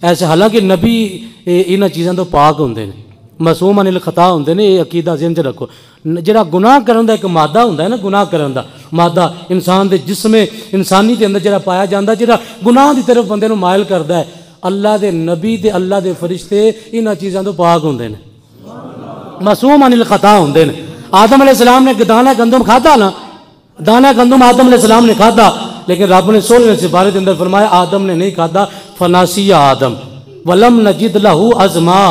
ایسے حالانکہ نبی انہاں چیزاں تو پاک ہوندے نے، معصوم عن الخطا ہوندے نے، یہ عقیدہ ذہن چ رکھو۔ جڑا گناہ کرن دا ایک مادہ ہوندا ہے نا، گناہ کرن دا مادہ انسان دے جسم انسانی دے اندر جڑا پایا جاندا، جڑا گناہ دی طرف بندے نو مائل کردا ہے، اللہ دے نبی تے اللہ دے فرشتے انہاں چیزاں تو پاک ہوندے نے، معصوم عن الخطا ہوندے نے۔ آدم علیہ السلام نے دانہ گندم کھادا نا، دانہ گندم آدم علیہ السلام نے کھادا، لیکن رب نے 16ویں سپارے کے اندر فرمایا آدم نے نہیں کھادا، فناسی آدم ولم نجد لہو عزما،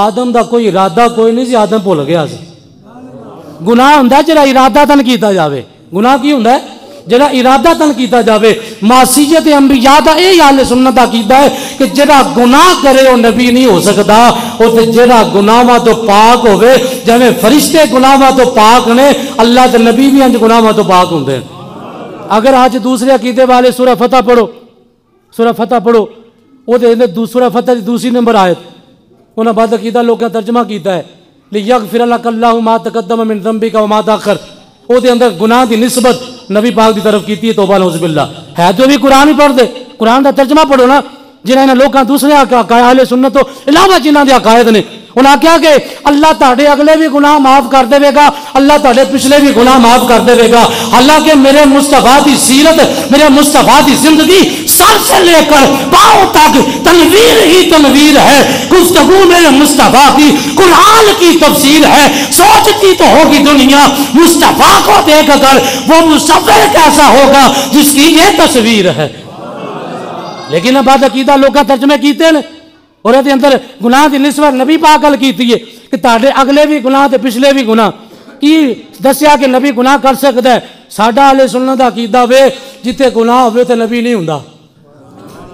آدم دا کوئی ارادہ کوئی نہیں سی، آدم بھول گیا سی۔ گناہ ہوندا ہے جڑا ارادہ تن کیتا جاوے، گناہ کی ہوندا ہے جڑا ارادہ تن کیتا جاوے۔ معصیت انبیاء دا یہ اہل سنت دا عقیدہ ہے کہ جڑا گناہ کرے وہ نبی نہیں ہو سکتا، وہ تے جڑا گناہاں تو پاک ہوئے، جویں فرشتے گناہاں تو پاک نے، اللہ دے نبی بھی انج گناہاں تو پاک ہوندے ہیں۔ اگر آج دوسرے عقیدے والے سورہ فتح پڑھو، سورہ فتح پڑھو، وہ سورہ فتح کی دوسری نمبر آیت انہاں بعد عقیدہ لوگوں نے ترجمہ کیتا ہے لِيَغْفِرَ لَكَ اللَّهُ مَا تَقَدَّمَ مِن ذَنبِكَ وَمَا تَأَخَّرَ، وہ دے اندر گناہ دی نسبت نبی پاک دی طرف کیتی ہے، توبہ نعوذ باللہ ہے جو بھی قرآن ہی پڑھ دے، قرآن دا ترجمہ پڑھو نا، جنہاں نے لوگاں دوسرے اہل سنت تو علاوہ جنہاں دے عقائد نے، انہاں کیا کہ اللہ تہاڈے اگلے بھی گناہ معاف کر دے گا، اللہ تہاڈے پچھلے بھی گناہ معاف کر دے گا۔ حالانکہ میرے مصطفیٰ کی سیرت، میرے مصطفیٰ کی زندگی سر سے لے کر پاؤں تک تنویر ہی تنویر ہے، گفتگو میرے مصطفیٰ کی قرآن کی تفسیر ہے۔ سوچتی تو ہوگی دنیا مصطفیٰ کو دیکھ کر وہ مصور کیسا ہوگا جس کی یہ تصویر ہے، لیکن بعد عقیدہ لوگاں ترجمے کیتے ہیں اور یہ اندر گناہ دی نسبت نبی پاک ال کیتی ہے کہ تہاڈے اگلے بھی گناہ تے پچھلے بھی گناہ، کی دسیا کہ نبی گناہ کر سکتا ہے؟ ساڈا اہل سنت دا عقیدہ وے جتے گناہ ہوئے تے نبی نہیں ہوندا،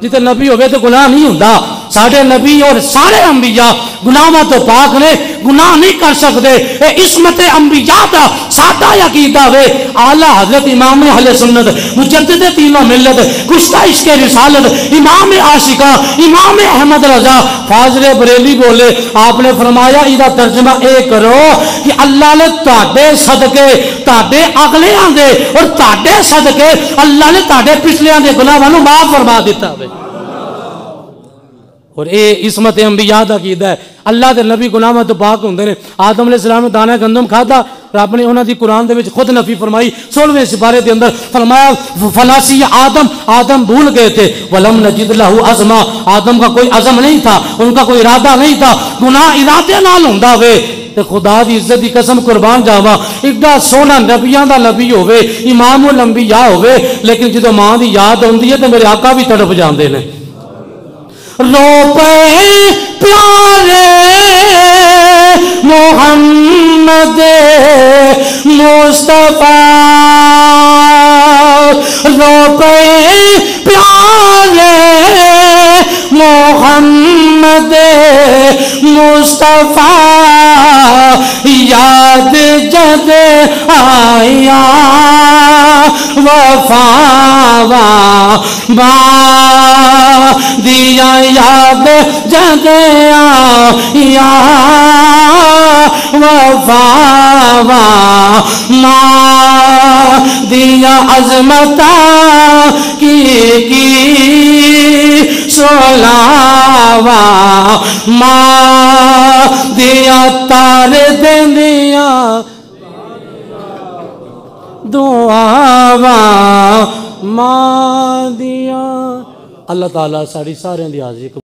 جتے نبی ہوئے تے گناہ نہیں ہوندا۔ ساڈے نبی اور سارے انبیاء گناہاں تو پاک نے، گناہ نہیں کر سکتے، اے عصمت انبیاء دا ساڈا عقیدہ وے۔ اعلیٰ حضرت امام اہل سنت مجدد تینوں ملت گشتہ عشق رسالت امام عاشقہ امام احمد رضا فاضل بریلی بولے، آپ نے فرمایا ادا ترجمہ اے کرو کہ اللہ نے تہاڈے صدقے تہاڈے اگلیاں دے اور تہاڈے صدقے اللہ نے تہاڈے پچھلیاں دے گناہاں نوں معاف فرما دیتا ہے۔ اور اے عصمت انبیاء دا عقیدہ ہے، اللہ دے نبی گناہاں تو پاک ہوندے نے۔ آدم علیہ السلام نے دانہ گندم کھادا، رب نے انہاں دی قرآن دے وچ خود نفی فرمائی، 16ویں سپارے دے اندر فرمایا فناسی آدم، آدم بھول گئے تھے، ولم نجد لہو عزما، آدم کا کوئی عزم نہیں تھا، ان کا کوئی ارادہ نہیں تھا۔ گناہ ارادے نال ہوندا ہوئے تے خدا دی عزت دی قسم قربان جاواں ایڈا سونا نبیاں دا نبی ہوئے، امام الانبیاء ہوئے، لیکن جدوں ماں دی یاد ہوندی ہے تے میرے آقا بھی تڑپ جاندے نے۔ رو پے پیارے محمد مصطفیٰ، رو پے پیارے محمد مصطفیٰ، یاد جد آیا وفا دیا، یاد جد آیا وفا دیا، عظمت کی سولاوا ماں دیا، تار دیا دعاوا ماں دیا۔ اللہ تعالیٰ ساری سارے دی حاضری